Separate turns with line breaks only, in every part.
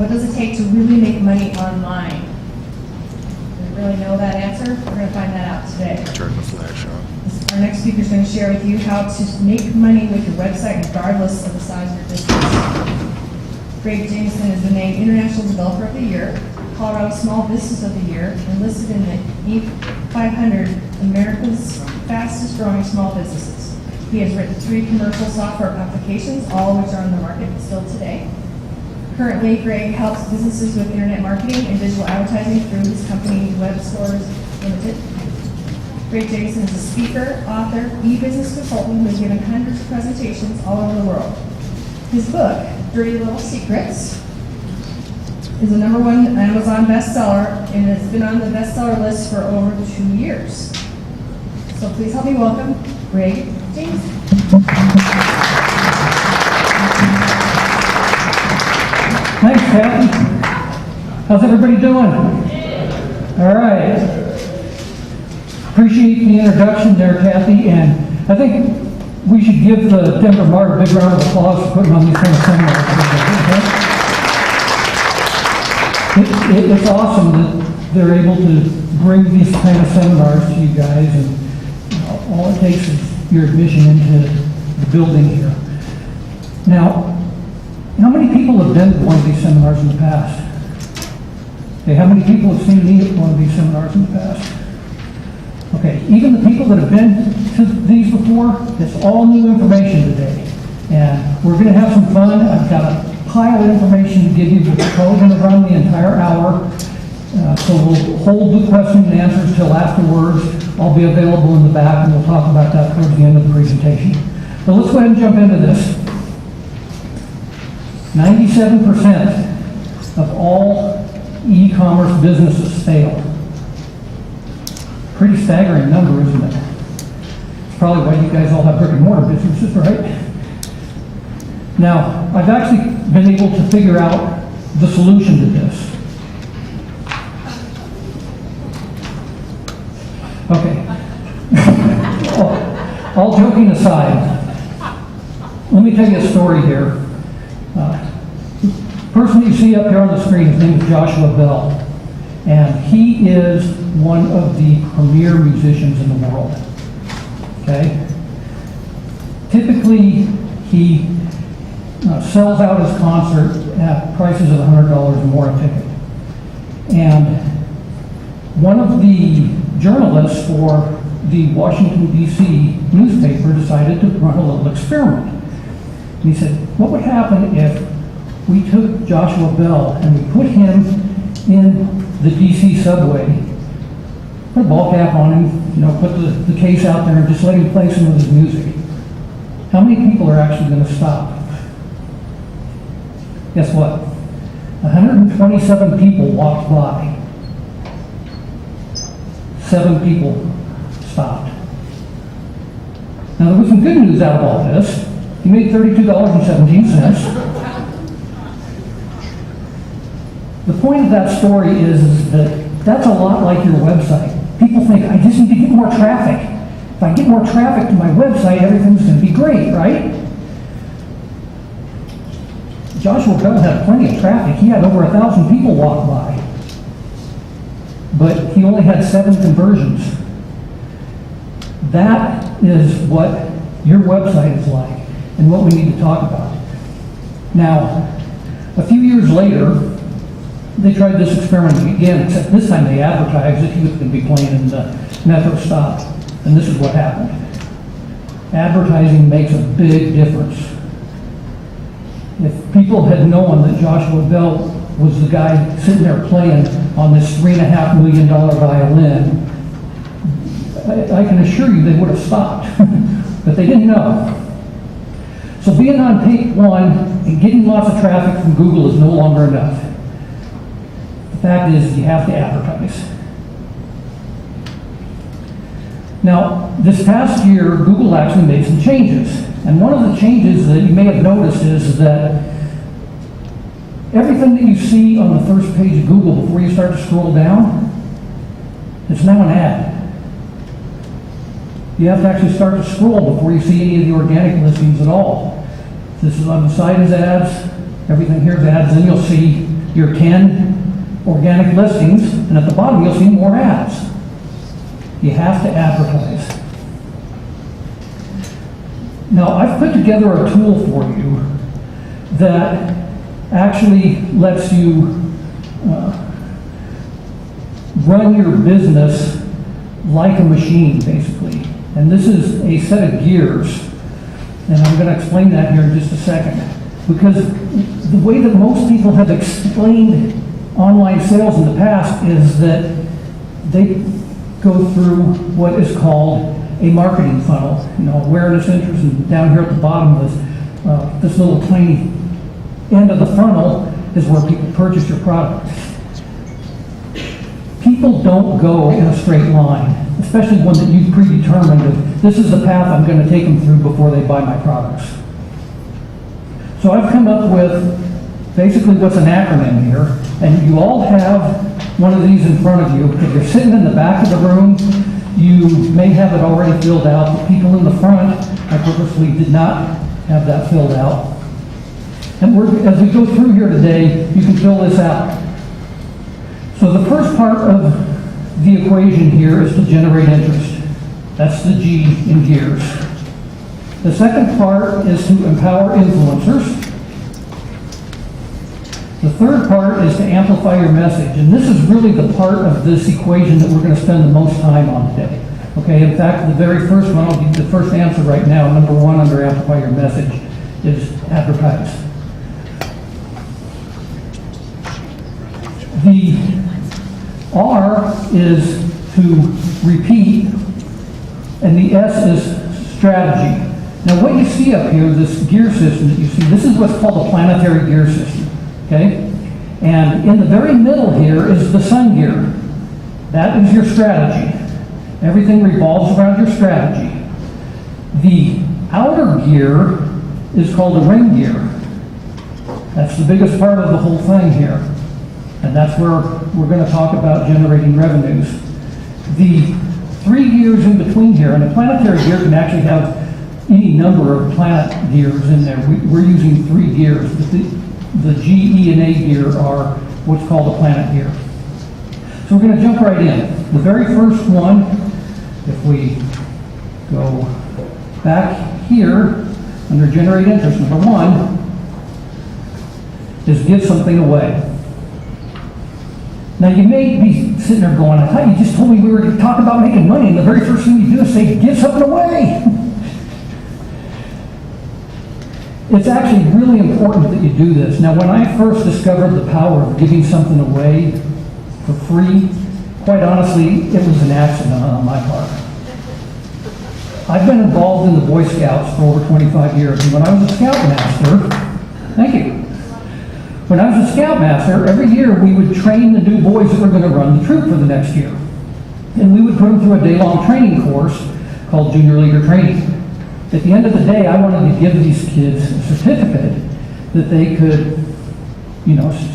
What does it take to really make money online? Do we really know that answer? We're going to find that out today.
Turn the flash on.
Our next speaker is going to share with you how to make money with your website regardless of the size of your business. Greg Jameson has been named International Developer of the Year, Colorado Small Business of the Year, and listed in the Inc. 500 America's fastest growing small businesses. He has written 3 commercial software applications, all of which are on the market still today. Currently, Greg helps businesses with internet marketing and digital advertising through his company, Web Stores Limited. Greg Jameson is a speaker, author, e-business consultant who has given hundreds of presentations all over the world. His book, Dirty Little Secrets, is a #1 Amazon bestseller and has been on the bestseller list for over 2 years. So please help me welcome Greg Jameson.
Thanks, Kathy. How's everybody doing? All right. Appreciate the introduction there, Kathy, and I think we should give the Denver Mart a big round of applause for putting on these kind of seminars. It's awesome that they're able to bring these kind of seminars to you guys, and all it takes is your admission into the building here. Now, how many people have been to one of these seminars in the past? Okay, how many people have seen me at one of these seminars in the past? Okay, even the people that have been to these before, it's all new information today. And we're going to have some fun. I've got a pile of information to give you, but we're probably going to run the entire hour. So we'll hold the question and answers till afterwards. I'll be available in the back, and we'll talk about that towards the end of the presentation. So let's go ahead and jump into this. 97% of all e-commerce businesses fail. Pretty staggering number, isn't it? It's probably why you guys all have brick and mortar businesses, right? Now, I've actually been able to figure out the solution to this. Okay. All joking aside, let me tell you a story here. Person you see up here on the screen, his name is Joshua Bell, and he is one of the premier musicians in the world. Okay? Typically, he sells out his concert at prices of $100 or more a ticket. And one of the journalists for the Washington, D.C. newspaper decided to run a little experiment. And he said, what would happen if we took Joshua Bell and we put him in the D.C. subway, put a ball cap on him, put the case out there and just let him play some of his music? How many people are actually going to stop? Guess what? 127 people walked by. 7 people stopped. Now, there was some good news out of all this. He made $32.17. The point of that story is that that's a lot like your website. People think, I just need to get more traffic. If I get more traffic to my website, everything's going to be great, right? Joshua Bell had plenty of traffic. He had over 1,000 people walk by. But he only had 7 conversions. That is what your website is like and what we need to talk about. Now, a few years later, they tried this experiment again, except this time they advertised that he was going to be playing in the Metro stop. And this is what happened. Advertising makes a big difference. If people had known that Joshua Bell was the guy sitting there playing on this $3.5 million violin, I can assure you they would have stopped. But they didn't know. So being on page 1 and getting lots of traffic from Google is no longer enough. The fact is, you have to advertise. Now, this past year, Google actually made some changes. And one of the changes that you may have noticed is that everything that you see on the first page of Google before you start to scroll down, it's now an ad. You have to actually start to scroll before you see any of the organic listings at all. This is on the side is ads, everything here is ads, then you'll see your 10 organic listings, and at the bottom you'll see more ads. You have to advertise. Now, I've put together a tool for you that actually lets you run your business like a machine, basically. And this is a set of gears, and I'm going to explain that here in just a second. Because the way that most people have explained online sales in the past is that they go through what is called a marketing funnel, awareness, interest, and down here at the bottom of this little tiny end of the funnel is where people purchase your product. People don't go in a straight line, especially one that you've predetermined that this is the path I'm going to take them through before they buy my products. So I've come up with basically what's an acronym here, and you all have one of these in front of you. If you're sitting in the back of the room, you may have it already filled out. The people in the front, I purposely did not have that filled out. And as we go through here today, you can fill this out. So the first part of the equation here is to generate interest. That's the G in gears. The second part is to empower influencers. The third part is to amplify your message. And this is really the part of this equation that we're going to spend the most time on today. Okay, in fact, the very first one, I'll give you the first answer right now. Number one under amplify your message is advertise. The R is to repeat, and the S is strategy. Now what you see up here, this gear system that you see, this is what's called a planetary gear system, okay? And in the very middle here is the sun gear. That is your strategy. Everything revolves around your strategy. The outer gear is called the ring gear. That's the biggest part of the whole thing here. And that's where we're going to talk about generating revenues. The 3 gears in between here, and a planetary gear can actually have any number of planet gears in there. We're using 3 gears, but the G, E, and A gear are what's called a planet gear. So we're going to jump right in. The very first one, if we go back here, under generate interest, number 1, is give something away. Now you may be sitting there going, I thought you just told me we were going to talk about making money, and the very first thing you do is say, give something away. It's actually really important that you do this. Now when I first discovered the power of giving something away for free, quite honestly, it was an accident on my part. I've been involved in the Boy Scouts for over 25 years, and when I was a Scoutmaster, thank you. When I was a Scoutmaster, every year we would train the new boys that were going to run the troop for the next year. And we would put them through a day-long training course called Junior Leader Training. At the end of the day, I wanted to give these kids a certificate that they could,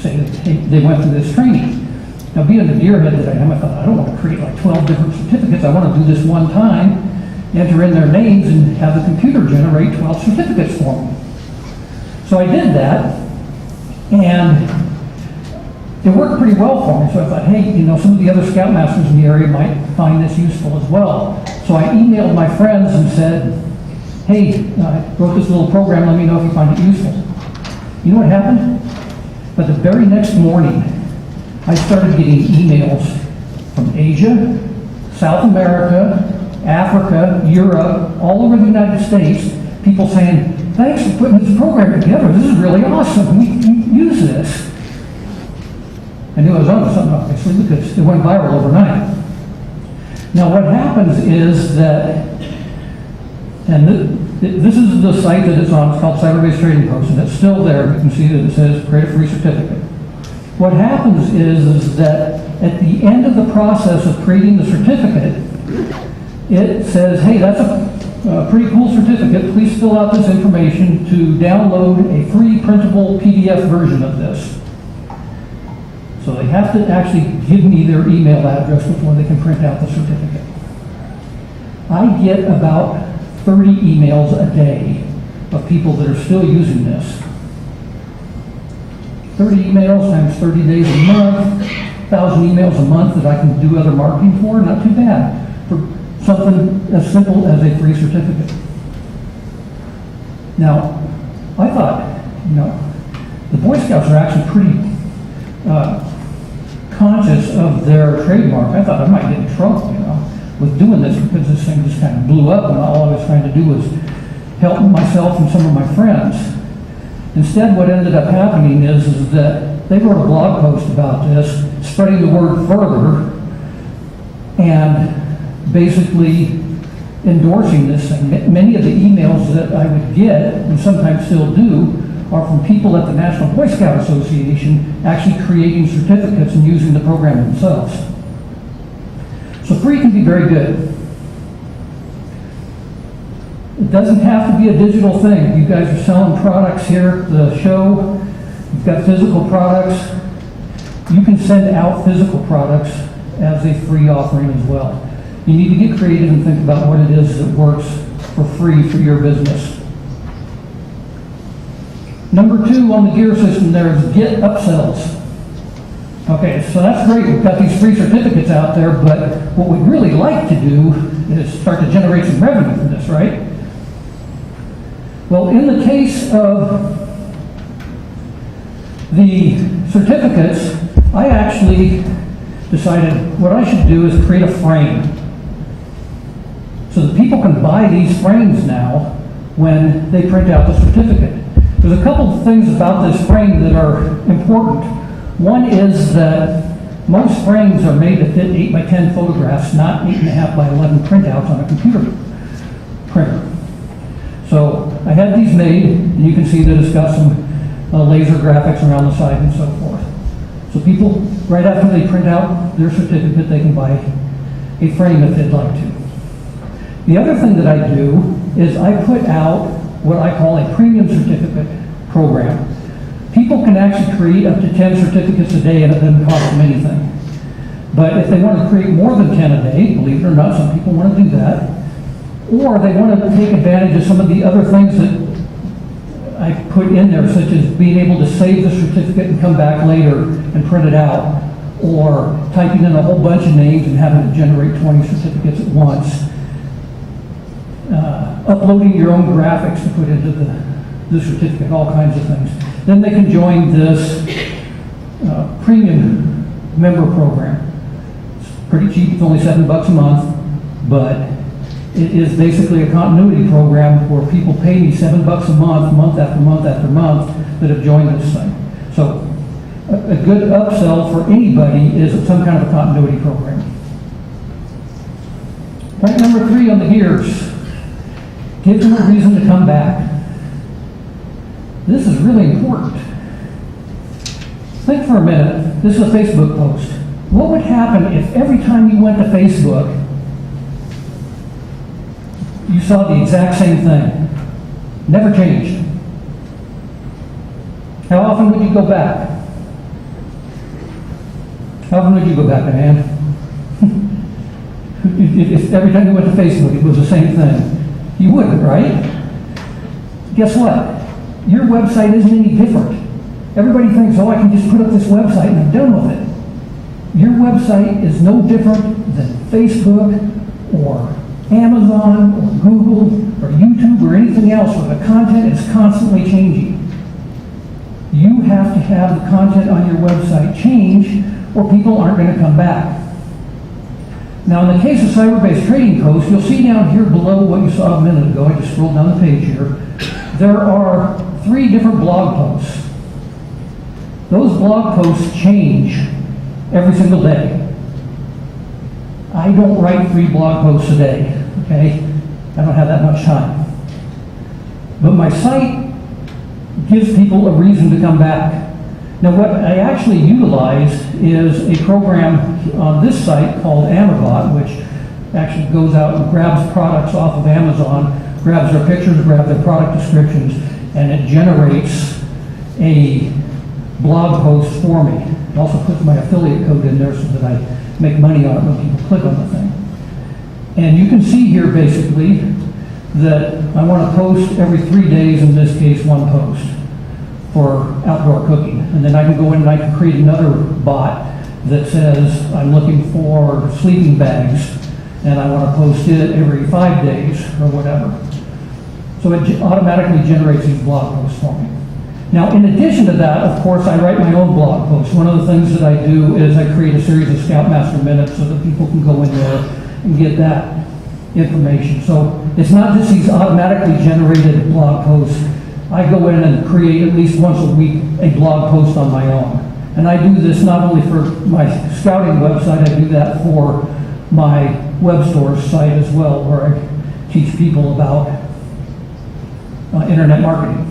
say that they went through this training. Now, being the gearhead that I am, I thought, I don't want to create like 12 different certificates. I want to do this one time, enter in their names, and have the computer generate 12 certificates for them. So I did that. And it worked pretty well for me, so I thought, hey, some of the other Scoutmasters in the area might find this useful as well. So I emailed my friends and said, hey, I wrote this little program, let me know if you find it useful. You know what happened? But the very next morning, I started getting emails from Asia, South America, Africa, Europe, all over the United States, people saying, thanks for putting this program together. This is really awesome. We use this. I knew I was onto something, obviously, because it went viral overnight. Now, what happens is that, and this is the site that it's on. It's called Cyber-Based Trading Post, and it's still there. You can see that it says create a free certificate. What happens is that at the end of the process of creating the certificate, it says, hey, that's a pretty cool certificate. Please fill out this information to download a free printable PDF version of this. So they have to actually give me their email address before they can print out the certificate. I get about 30 emails a day of people that are still using this. 30 emails times 30 days a month, 1,000 emails a month that I can do other marketing for, not too bad. For something as simple as a free certificate. Now, I thought, the Boy Scouts are actually pretty conscious of their trademark. I thought I might get in trouble, with doing this because this thing just kind of blew up and all I was trying to do was help myself and some of my friends. Instead, what ended up happening is that they wrote a blog post about this, spreading the word further, and basically endorsing this thing. Many of the emails that I would get, and sometimes still do, are from people at the National Boy Scout Association actually creating certificates and using the program themselves. So free can be very good. It doesn't have to be a digital thing. You guys are selling products here at the show. You've got physical products. You can send out physical products as a free offering as well. You need to get creative and think about what it is that works for free for your business. Number 2 on the gear system there is get upsells. Okay, so that's great. We've got these free certificates out there, but what we'd really like to do is start to generate some revenue from this, right? Well, in the case of the certificates, I actually decided what I should do is create a frame so that people can buy these frames now when they print out the certificate. There's a couple of things about this frame that are important. One is that most frames are made to fit 8 by 10 photographs, not 8.5 by 11 printouts on a computer printer. So I had these made, and you can see that it's got some laser graphics around the side and so forth. So people, right after they print out their certificate, they can buy a frame if they'd like to. The other thing that I do is I put out what I call a premium certificate program. People can actually create up to 10 certificates a day and it doesn't cost them anything. But if they want to create more than 10 a day, believe it or not, some people want to do that, or they want to take advantage of some of the other things that I put in there, such as being able to save the certificate and come back later and print it out, or typing in a whole bunch of names and having to generate 20 certificates at once. Uploading your own graphics to put into the certificate, all kinds of things. Then they can join this premium member program. It's pretty cheap, it's only $7 a month, but it is basically a continuity program where people pay me $7 a month after month after month, that have joined this thing. So a good upsell for anybody is some kind of a continuity program. Point number 3 on the gears. Give them a reason to come back. This is really important. Think for a minute. This is a Facebook post. What would happen if every time you went to Facebook, you saw the exact same thing? Never changed. How often would you go back? How often would you go back, man? If every time you went to Facebook, it was the same thing. You wouldn't, right? Guess what? Your website isn't any different. Everybody thinks, oh, I can just put up this website and I'm done with it. Your website is no different than Facebook or Amazon or Google or YouTube or anything else where the content is constantly changing. You have to have the content on your website change or people aren't going to come back. Now, in the case of cyber-based trading posts, you'll see down here below what you saw a minute ago. I just scrolled down the page here. There are 3 different blog posts. Those blog posts change every single day. I don't write 3 blog posts a day, okay? I don't have that much time. But my site gives people a reason to come back. Now, what I actually utilize is a program on this site called Amazon, which actually goes out and grabs products off of Amazon, grabs their pictures, grabs their product descriptions, and it generates a blog post for me. It also puts my affiliate code in there so that I make money on it when people click on the thing. And you can see here basically that I want to post every 3 days, in this case 1 post. for outdoor cooking. And then I can go in and I can create another bot that says I'm looking for sleeping bags and I want to post it every 5 days or whatever. So it automatically generates these blog posts for me. Now, in addition to that, of course, I write my own blog posts. One of the things that I do is I create a series of Scoutmaster minutes so that people can go in there and get that information. So it's not just these automatically generated blog posts. I go in and create at least once a week a blog post on my own. And I do this not only for my scouting website, I do that for my web store site as well, where I teach people about internet marketing.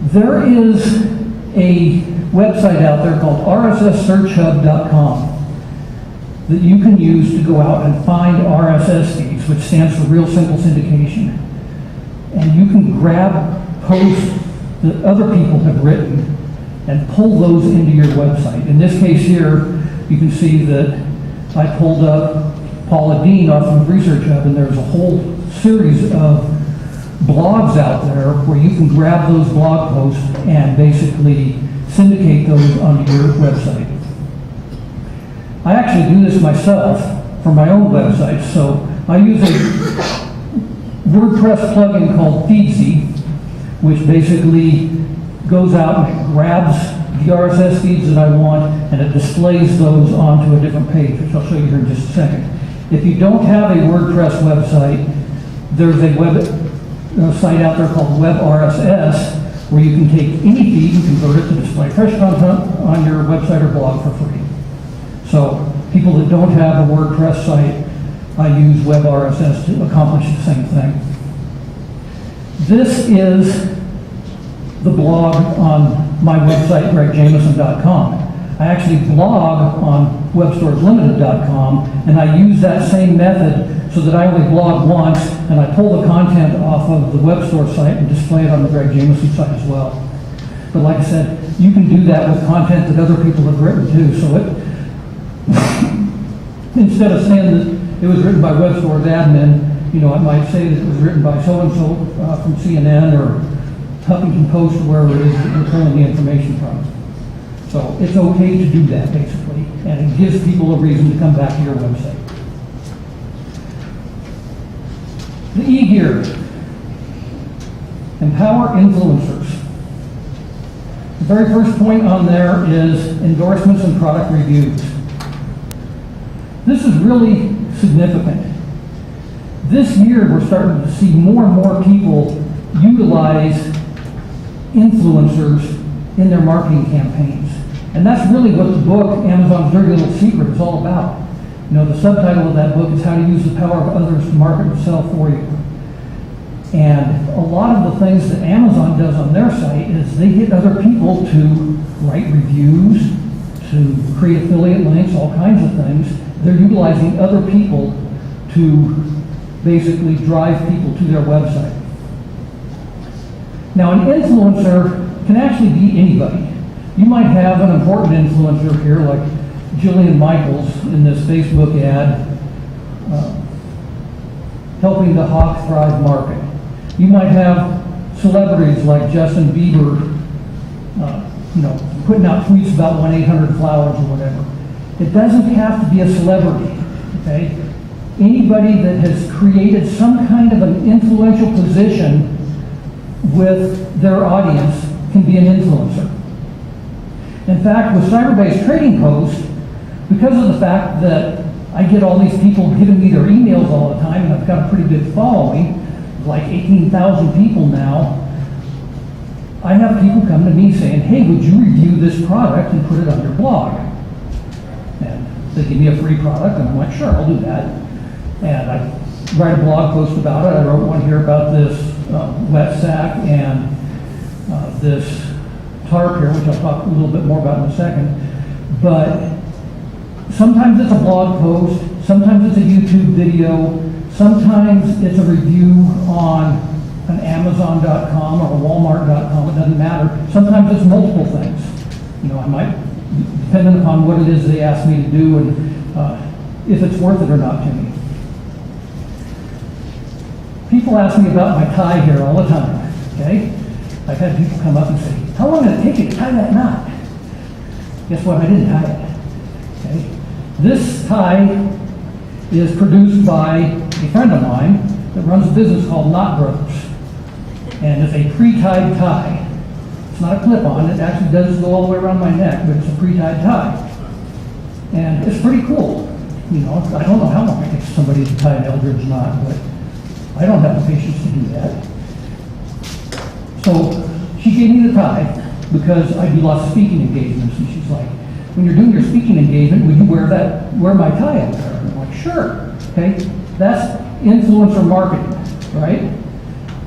There is a website out there called rsssearchhub.com that you can use to go out and find RSS feeds, which stands for Real Simple Syndication. And you can grab posts that other people have written and pull those into your website. In this case here, you can see that I pulled up Paula Dean off of Research Hub, and there's a whole series of blogs out there where you can grab those blog posts and basically syndicate those onto your website. I actually do this myself for my own website, so I use a WordPress plugin called Feedsy, which basically goes out and it grabs the RSS feeds that I want and it displays those onto a different page, which I'll show you here in just a second. If you don't have a WordPress website, there's a site out there called WebRSS, where you can take any feed and convert it to display fresh content on your website or blog for free. So people that don't have a WordPress site, I use WebRSS to accomplish the same thing. This is the blog on my website, gregjameson.com. I actually blog on webstoreslimited.com, and I use that same method so that I only blog once, and I pull the content off of the web store site and display it on the Greg Jameson site as well. But like I said, you can do that with content that other people have written too. So it, instead of saying that it was written by web store's admin, I might say that it was written by so-and-so from CNN or Huffington Post or wherever it is that you're pulling the information from. So it's okay to do that, basically, and it gives people a reason to come back to your website. The E here, empower influencers. The very first point on there is endorsements and product reviews. This is really significant. This year, we're starting to see more and more people utilize influencers in their marketing campaigns. And that's really what the book, Amazon's Dirty Little Secret, is all about. The subtitle of that book is How to Use the Power of Others to Market and Sell for You. And a lot of the things that Amazon does on their site is they get other people to write reviews, to create affiliate links, all kinds of things. They're utilizing other people to basically drive people to their website. Now, an influencer can actually be anybody. You might have an important influencer here, like Jillian Michaels in this Facebook ad, helping the Hawk Thrive market. You might have celebrities like Justin Bieber, putting out tweets about 1-800-Flowers or whatever. It doesn't have to be a celebrity, okay? Anybody that has created some kind of an influential position with their audience can be an influencer. In fact, with Cyber-Based Trading Post, because of the fact that I get all these people giving me their emails all the time, and I've got a pretty good following, like 18,000 people now, I have people come to me saying, hey, would you review this product and put it on your blog? And they give me a free product, and I'm like, sure, I'll do that. And I write a blog post about it. I wrote one here about this wet sack and this tarp here, which I'll talk a little bit more about in a second. But sometimes it's a blog post, sometimes it's a YouTube video, sometimes it's a review on an Amazon.com or a Walmart.com, it doesn't matter. Sometimes it's multiple things. I might, depending upon what it is they ask me to do and if it's worth it or not to me. People ask me about my tie here all the time, okay? I've had people come up and say, how long did it take you to tie that knot? Guess what? I didn't tie it. Okay? This tie is produced by a friend of mine that runs a business called Knot Brothers. And it's a pre-tied tie. It's not a clip-on. It actually does go all the way around my neck, but it's a pre-tied tie. And it's pretty cool. You know, I don't know how long it takes somebody to tie an Eldridge knot, but I don't have the patience to do that. So she gave me the tie because I do lots of speaking engagements, and she's like, when you're doing your speaking engagement, would you wear my tie up there? And I'm like, sure. Okay, that's influencer marketing, right?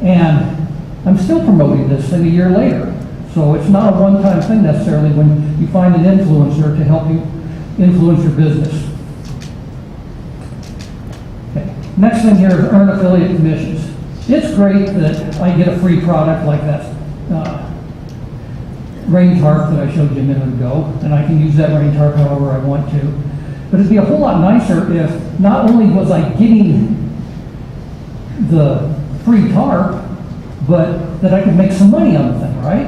And I'm still promoting this thing a year later. So it's not a one-time thing necessarily when you find an influencer to help you influence your business. Okay. Next thing here is earn affiliate commissions. It's great that I get a free product like that rain tarp that I showed you a minute ago, and I can use that rain tarp however I want to. But it'd be a whole lot nicer if not only was I getting the free tarp, but that I could make some money on the thing, right?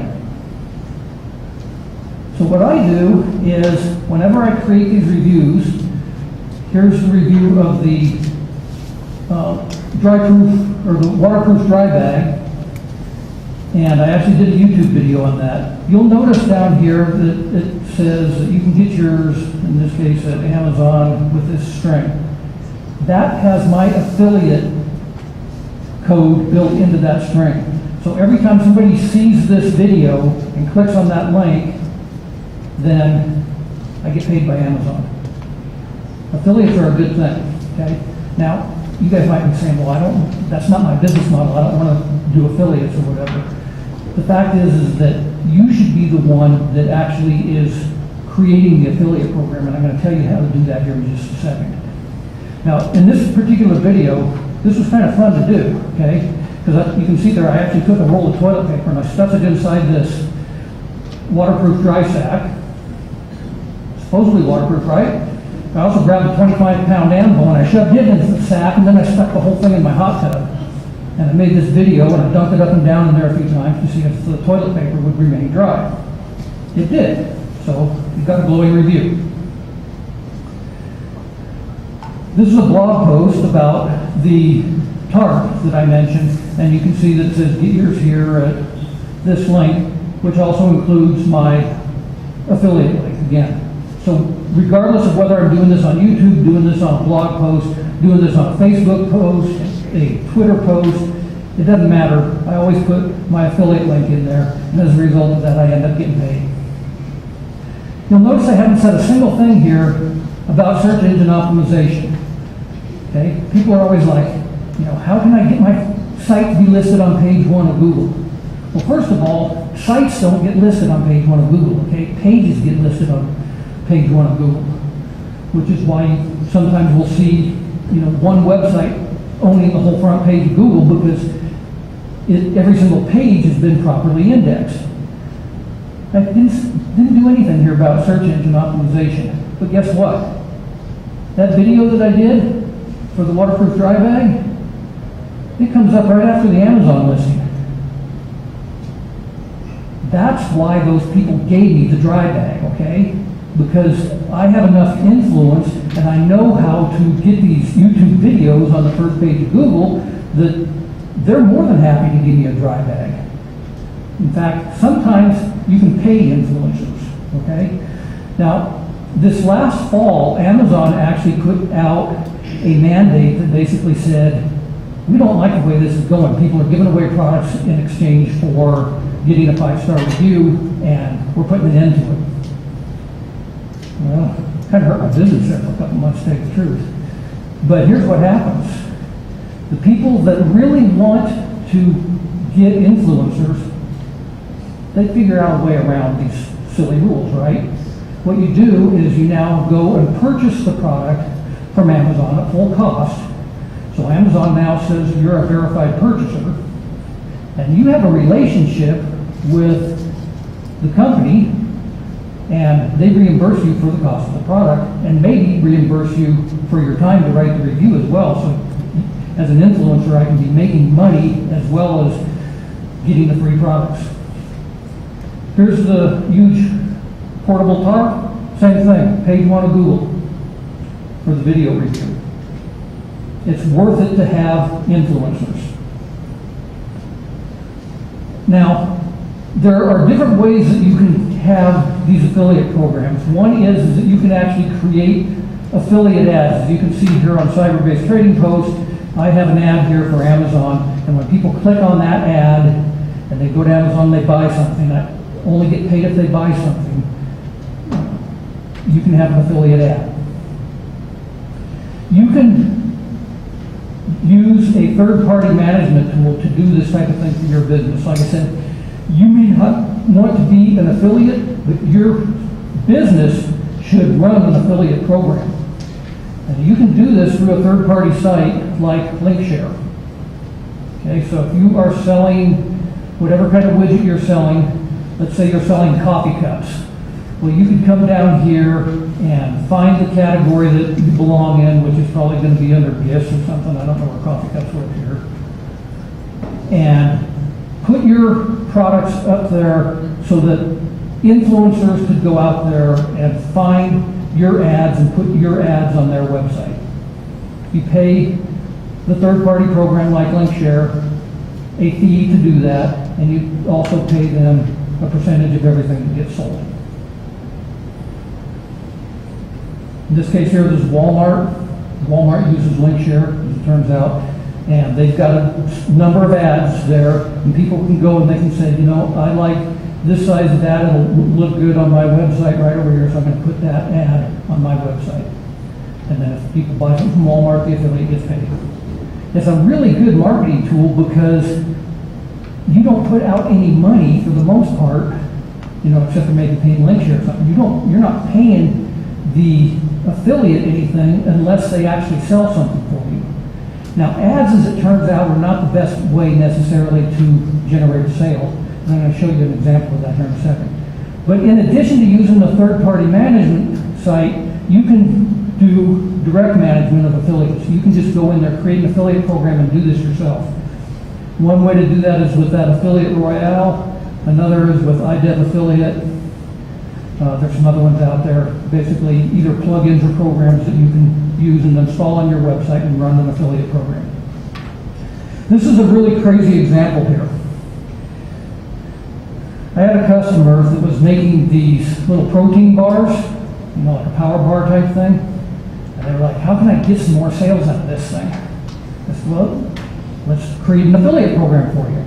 So what I do is, whenever I create these reviews, here's the review of the the waterproof dry bag, and I actually did a YouTube video on that. You'll notice down here that it says that you can get yours, in this case at Amazon, with this string. That has my affiliate code built into that string. So every time somebody sees this video and clicks on that link, then I get paid by Amazon. Affiliates are a good thing, okay? Now, you guys might be saying, well, that's not my business model. I don't want to do affiliates or whatever. The fact is that you should be the one that actually is creating the affiliate program, and I'm going to tell you how to do that here in just a second. Now, in this particular video, this was kind of fun to do, okay? Because you can see there, I actually took a roll of toilet paper and I stuffed it inside this waterproof dry sack. Supposedly waterproof, right? I also grabbed a 25-pound animal and I shoved it into the sack, and then I stuck the whole thing in my hot tub. And I made this video and I dunked it up and down in there a few times to see if the toilet paper would remain dry. It did. So you got a glowing review. This is a blog post about the tarp that I mentioned, and you can see that it says get yours here at this link, which also includes my affiliate link again. So regardless of whether I'm doing this on YouTube, doing this on a blog post, doing this on a Facebook post, a Twitter post, it doesn't matter. I always put my affiliate link in there, and as a result of that, I end up getting paid. You'll notice I haven't said a single thing here about search engine optimization. Okay? People are always like, you know, how can I get my site to be listed on page 1 of Google? Well, first of all, sites don't get listed on page 1 of Google, okay? Pages get listed on page 1 of Google, which is why sometimes we'll see, you know, one website owning the whole front page of Google because every single page has been properly indexed. I didn't do anything here about search engine optimization, but guess what? That video that I did for the waterproof dry bag, it comes up right after the Amazon listing. That's why those people gave me the dry bag, okay? Because I have enough influence and I know how to get these YouTube videos on the first page of Google that they're more than happy to give me a dry bag. In fact, sometimes you can pay influencers, okay? Now, this last fall, Amazon actually put out a mandate that basically said, we don't like the way this is going. People are giving away products in exchange for getting a 5-star review, and we're putting an end to it. Well, kind of hurt my business there for a couple months, to tell you the truth. But here's what happens. The people that really want to get influencers, they figure out a way around these silly rules, right? What you do is you now go and purchase the product from Amazon at full cost. So Amazon now says you're a verified purchaser, and you have a relationship with the company, and they reimburse you for the cost of the product, and maybe reimburse you for your time to write the review as well. So as an influencer, I can be making money as well as getting the free products. Here's the huge portable tarp. Same thing, page 1 of Google for the video review. It's worth it to have influencers. Now, there are different ways that you can have these affiliate programs. One is that you can actually create affiliate ads. As you can see here on Cyber-Based Trading Post, I have an ad here for Amazon, and when people click on that ad and they go to Amazon and they buy something, I only get paid if they buy something. You can have an affiliate ad. You can use a third-party management tool to do this type of thing for your business. Like I said, you may not want to be an affiliate, but your business should run an affiliate program. And you can do this through a third-party site like LinkShare. Okay, so if you are selling whatever kind of widget you're selling, let's say you're selling coffee cups. Well, you can come down here and find the category that you belong in, which is probably going to be under gifts or something. I don't know where coffee cups work here. And put your products up there so that influencers could go out there and find your ads and put your ads on their website. You pay the third-party program like LinkShare a fee to do that, and you also pay them a percentage of everything that gets sold. In this case here, this is Walmart. Walmart uses LinkShare, as it turns out, and they've got a number of ads there, and people can go and they can say, you know, I like this size of ad, it'll look good on my website right over here, so I'm going to put that ad on my website. And then if people buy something from Walmart, the affiliate gets paid. It's a really good marketing tool because you don't put out any money for the most part, you know, except for maybe paying LinkShare or something. You're not paying the affiliate anything unless they actually sell something for you. Now, ads, as it turns out, are not the best way necessarily to generate a sale. And I'm going to show you an example of that here in a second. But in addition to using the third-party management site, you can do direct management of affiliates. You can just go in there, create an affiliate program, and do this yourself. One way to do that is with that Affiliate Royale. Another is with iDev Affiliate. There's some other ones out there. Basically, either plugins or programs that you can use and install on your website and run an affiliate program. This is a really crazy example here. I had a customer that was making these little protein bars, you know, like a power bar type thing. And they were like, how can I get some more sales out of this thing? I said, well, let's create an affiliate program for you.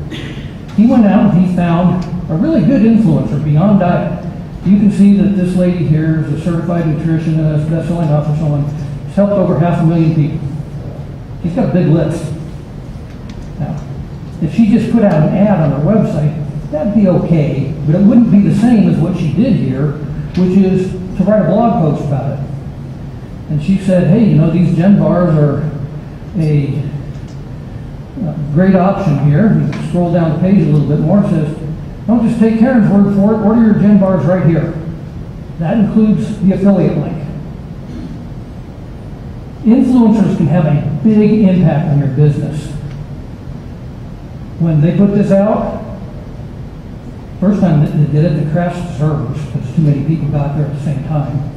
He went out and he found a really good influencer, Beyond Diet. You can see that this lady here is a certified nutritionist, best-selling author, someone who's helped over 500,000 people. She's got a big list. Now, if she just put out an ad on her website, that'd be okay, but it wouldn't be the same as what she did here, which is to write a blog post about it. And she said, hey, you know, these Gen bars are a great option here. You can scroll down the page a little bit more. It says, don't just take Karen's word for it. Order your Gen bars right here. That includes the affiliate link. Influencers can have a big impact on your business. When they put this out, first time that they did it, they crashed the servers because too many people got there at the same time.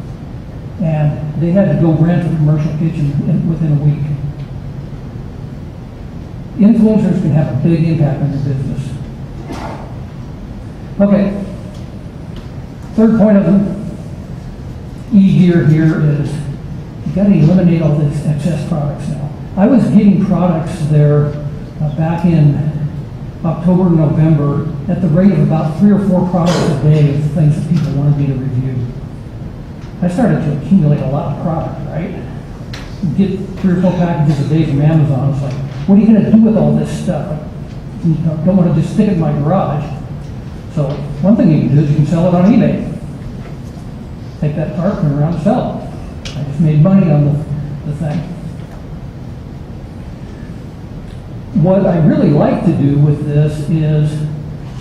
And they had to go rent a commercial kitchen within a week. Influencers can have a big impact on your business. Okay. Third point of the E-gear here is you've got to eliminate all these excess products now. I was getting products there back in October, November, at the rate of about 3 or 4 products a day of things that people wanted me to review. I started to accumulate a lot of product, right? Get 3 or 4 packages a day from Amazon. It's like, what are you going to do with all this stuff? You don't want to just stick it in my garage. So one thing you can do is you can sell it on eBay. Take that tarp and around and sell it. I just made money on the thing. What I really like to do with this is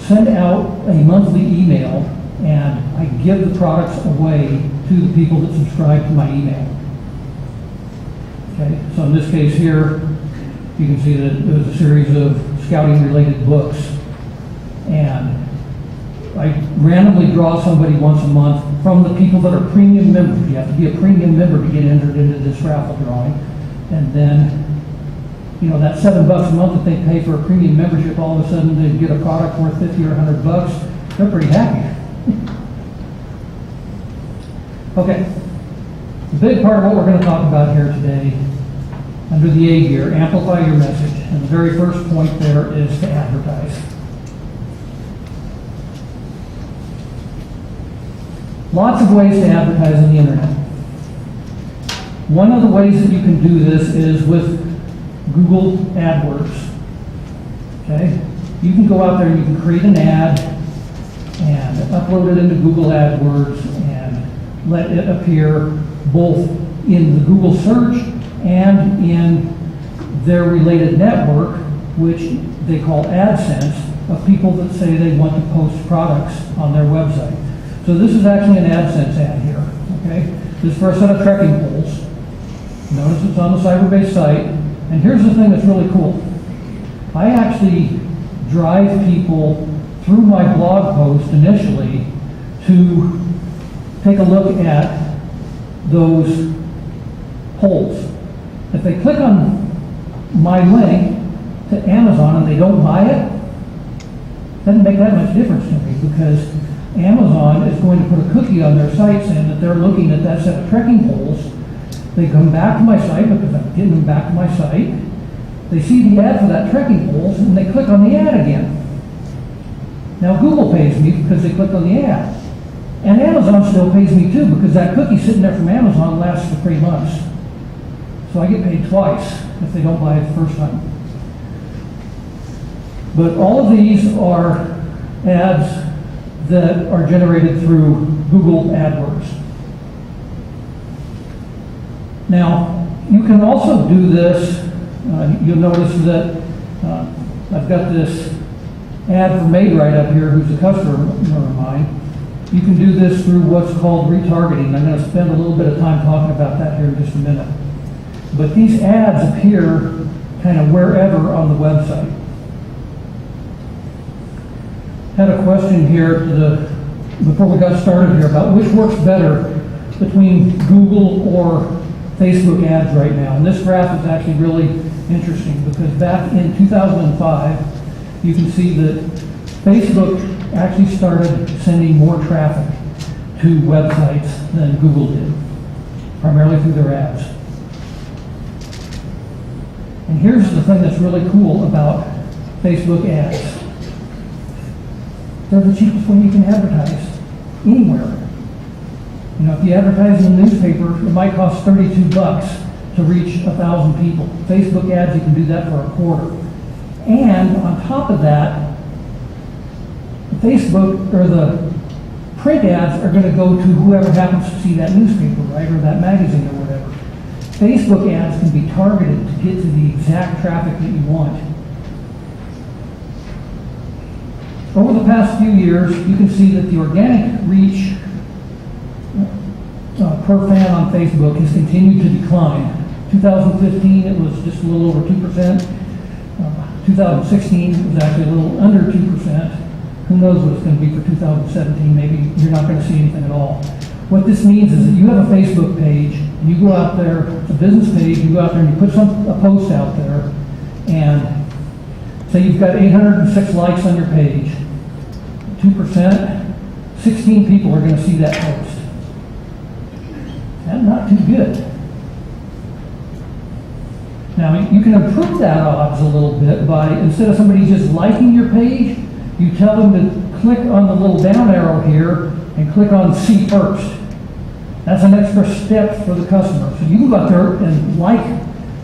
send out a monthly email, and I give the products away to the people that subscribe to my email. Okay, so in this case here, you can see that it was a series of scouting-related books, and I randomly draw somebody once a month from the people that are premium members. You have to be a premium member to get entered into this raffle drawing. And then, you know, that $7 a month that they pay for a premium membership, all of a sudden they get a product worth 50 or $100. They're pretty happy. Okay. The big part of what we're going to talk about here today, under the A gear, amplify your message. And the very first point there is to advertise. Lots of ways to advertise on the internet. One of the ways that you can do this is with Google AdWords. Okay? You can go out there and you can create an ad and upload it into Google AdWords and let it appear both in the Google search and in their related network, which they call AdSense, of people that say they want to post products on their website. So this is actually an AdSense ad here, okay? This is for a set of trekking poles. Notice it's on the cyber-based site. And here's the thing that's really cool. I actually drive people through my blog post initially to take a look at those poles. If they click on my link to Amazon and they don't buy it, it doesn't make that much difference to me, because Amazon is going to put a cookie on their site saying that they're looking at that set of trekking poles. They come back to my site because I'm getting them back to my site. They see the ad for that trekking poles and they click on the ad again. Now Google pays me because they clicked on the ad. And Amazon still pays me too, because that cookie sitting there from Amazon lasts for 3 months. So I get paid twice if they don't buy it the first time. But all of these are ads that are generated through Google AdWords. Now, you can also do this. You'll notice that I've got this ad for Maid-Rite up here, who's a customer of mine. You can do this through what's called retargeting. I'm going to spend a little bit of time talking about that here in just a minute. But these ads appear kind of wherever on the website. Had a question here before we got started here about which works better between Google or Facebook ads right now. And this graph is actually really interesting, because back in 2005, you can see that Facebook actually started sending more traffic to websites than Google did, primarily through their ads. And here's the thing that's really cool about Facebook ads. They're the cheapest way you can advertise anywhere. You know, if you advertise in the newspaper, it might cost $32 to reach 1,000 people. Facebook ads, you can do that for a quarter. And on top of that, Facebook or the print ads are going to go to whoever happens to see that newspaper, right, or that magazine or whatever. Facebook ads can be targeted to get to the exact traffic that you want. Over the past few years, you can see that the organic reach per fan on Facebook has continued to decline. 2015, it was just a little over 2%. 2016, it was actually a little under 2%. Who knows what it's going to be for 2017? Maybe you're not going to see anything at all. What this means is that you have a Facebook page, and you go out there, it's a business page, you go out there and you put a post out there, and say you've got 806 likes on your page. 2%, 16 people are going to see that post. That's not too good. Now, you can improve that odds a little bit by, instead of somebody just liking your page, you tell them to click on the little down arrow here and click on See First. That's an extra step for the customer. So you can go out there and like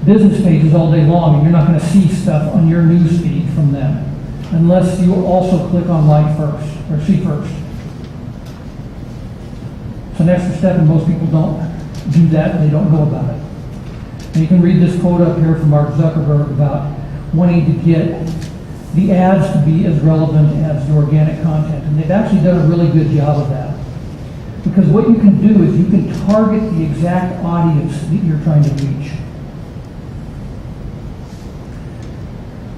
business pages all day long, and you're not going to see stuff on your news feed from them, unless you also click on Like First or See First. It's an extra step, and most people don't do that, and they don't know about it. And you can read this quote up here from Mark Zuckerberg about wanting to get the ads to be as relevant as the organic content. And they've actually done a really good job of that. Because what you can do is you can target the exact audience that you're trying to reach.